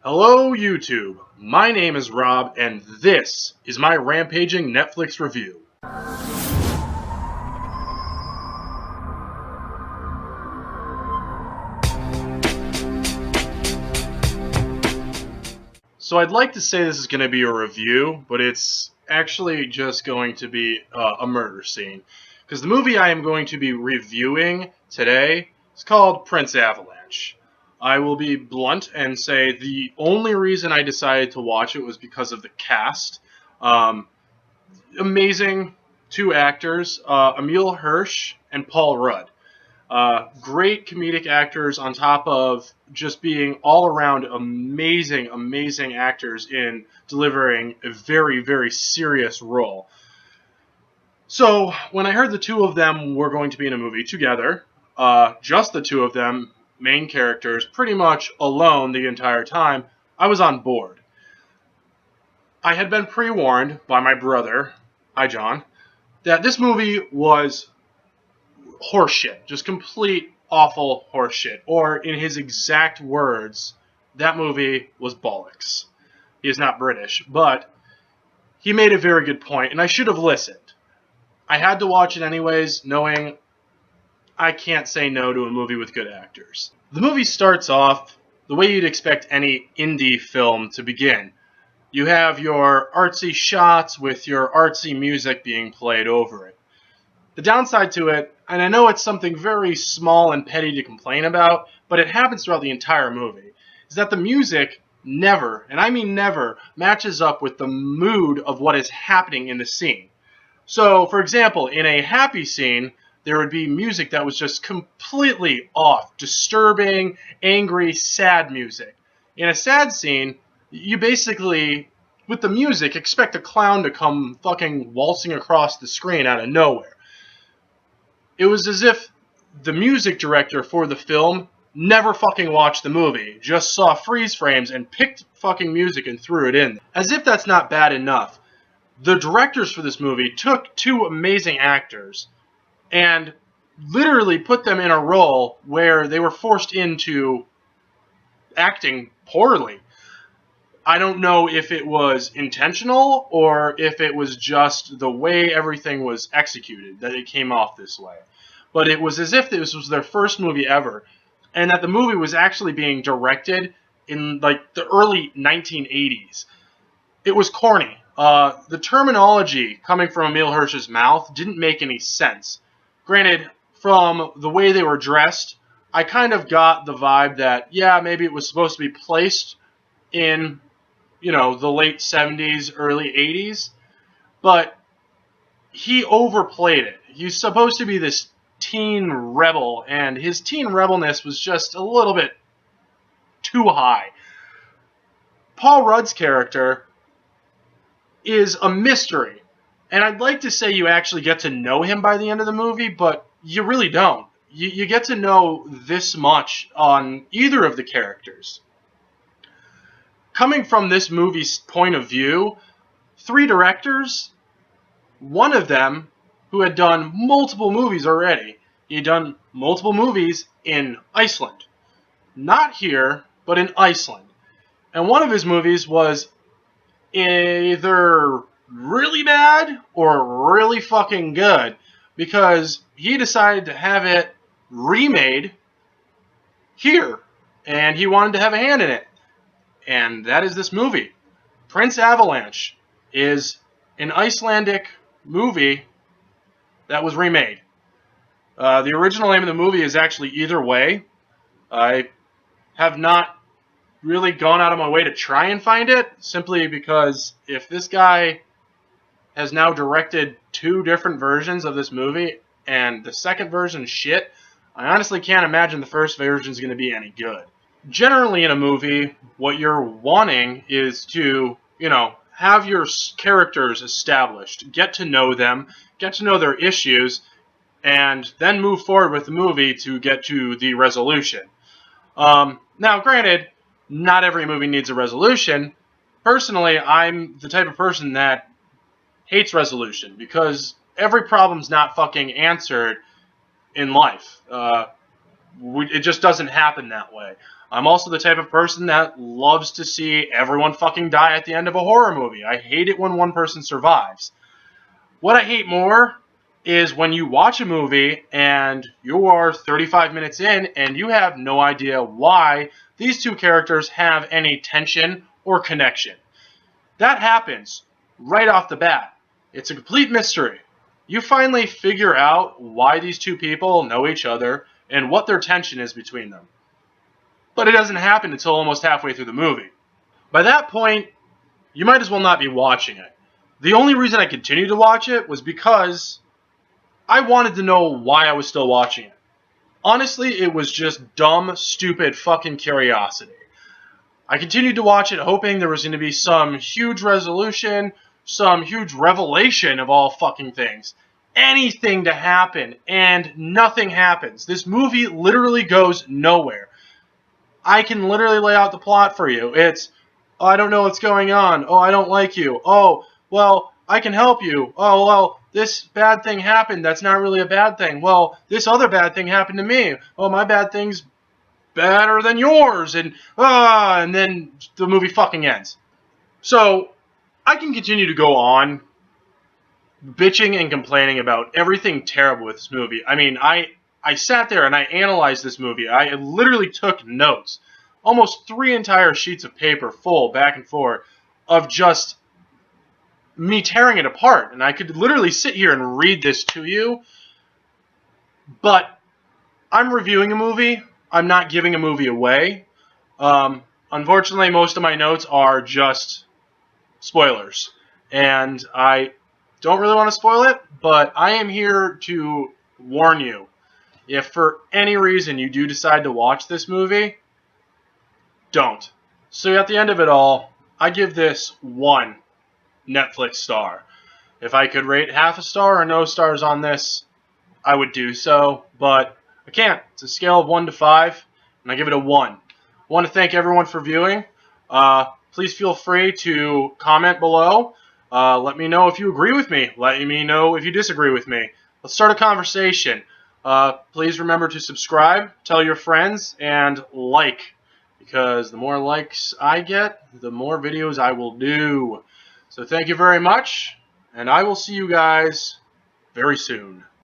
Hello YouTube, my name is Rob and this is my Rampaging Netflix review. So I'd like to say this is going to be a review, but it's actually just going to be a murder scene. Because the movie I am going to be reviewing today is called Prince Avalanche. I will be blunt and say the only reason I decided to watch it was because of the cast. Amazing two actors, Emile Hirsch and Paul Rudd. Great comedic actors on top of just being all around amazing actors in delivering a very serious role. So when I heard the two of them were going to be in a movie together, just the two of them, main characters, pretty much alone the entire time, I was on board. I had been pre-warned by my brother, hi John, that this movie was horseshit. Just complete awful horseshit. Or in his exact words, that movie was bollocks. He is not British, but he made a very good point, and I should have listened. I had to watch it anyways, knowing I can't say no to a movie with good actors. The movie starts off the way you'd expect any indie film to begin. You have your artsy shots with your artsy music being played over it. The downside to it, and I know it's something very small and petty to complain about, but it happens throughout the entire movie, is that the music never, and I mean never, matches up with the mood of what is happening in the scene. So, for example, in a happy scene, there would be music that was just completely off, disturbing, angry, sad music. In a sad scene, you basically, with the music, expect a clown to come fucking waltzing across the screen out of nowhere. It was as if the music director for the film never fucking watched the movie, just saw freeze frames and picked fucking music and threw it in. As if that's not bad enough, the directors for this movie took two amazing actors and literally put them in a role where they were forced into acting poorly. I don't know if it was intentional or if it was just the way everything was executed that it came off this way. But it was as if this was their first movie ever, and that the movie was actually being directed in like the early 1980s. It was corny. The terminology coming from Emile Hirsch's mouth didn't make any sense. Granted, from the way they were dressed, I kind of got the vibe that, yeah, maybe it was supposed to be placed in, the late 70s, early 80s, but he overplayed it. He's supposed to be this teen rebel, and his teen rebelness was just a little bit too high. Paul Rudd's character is a mystery, and I'd like to say you actually get to know him by the end of the movie, but you really don't. You get to know this much on either of the characters. Coming from this movie's point of view, three directors, one of them who had done multiple movies already. He had done multiple movies in Iceland. Not here, but in Iceland. And one of his movies was either really bad or really fucking good, because he decided to have it remade here, and he wanted to have a hand in it. And that is this movie. Prince Avalanche is an Icelandic movie that was remade. The original name of the movie is actually Either Way. I have not really gone out of my way to try and find it, simply because if this guy has now directed two different versions of this movie, and the second version is shit, I honestly can't imagine the first version is going to be any good. Generally in a movie, what you're wanting is to, have your characters established, get to know them, get to know their issues, and then move forward with the movie to get to the resolution. Now, granted, not every movie needs a resolution. Personally, I'm the type of person that hates resolution, because every problem's not fucking answered in life. It just doesn't happen that way. I'm also the type of person that loves to see everyone fucking die at the end of a horror movie. I hate it when one person survives. What I hate more is when you watch a movie and you are 35 minutes in and you have no idea why these two characters have any tension or connection. That happens right off the bat. It's a complete mystery. You finally figure out why these two people know each other and what their tension is between them. But it doesn't happen until almost halfway through the movie. By that point, you might as well not be watching it. The only reason I continued to watch it was because I wanted to know why I was still watching it. Honestly, it was just dumb, stupid fucking curiosity. I continued to watch it hoping there was going to be some huge resolution, some huge revelation of all fucking things. Anything to happen, and nothing happens. This movie literally goes nowhere. I can literally lay out the plot for you. It's, oh, I don't know what's going on. Oh, I don't like you. Oh, well, I can help you. Oh, well, this bad thing happened. That's not really a bad thing. Well, this other bad thing happened to me. Oh, my bad thing's better than yours, and then the movie fucking ends. So I can continue to go on bitching and complaining about everything terrible with this movie. I mean, I sat there and I analyzed this movie. I literally took notes, almost 3 entire sheets of paper full, back and forth, of just me tearing it apart. And I could literally sit here and read this to you, but I'm reviewing a movie. I'm not giving a movie away. Unfortunately, most of my notes are just spoilers. And I don't really want to spoil it, but I am here to warn you. If for any reason you do decide to watch this movie, don't. So at the end of it all, I give this 1 Netflix star. If I could rate half a star or no stars on this, I would do so, but I can't. It's a scale of 1 to 5, and I give it a 1. I want to thank everyone for viewing. Please feel free to comment below. Let me know if you agree with me. Let me know if you disagree with me. Let's start a conversation. Please remember to subscribe, tell your friends, and like. Because the more likes I get, the more videos I will do. So thank you very much, and I will see you guys very soon.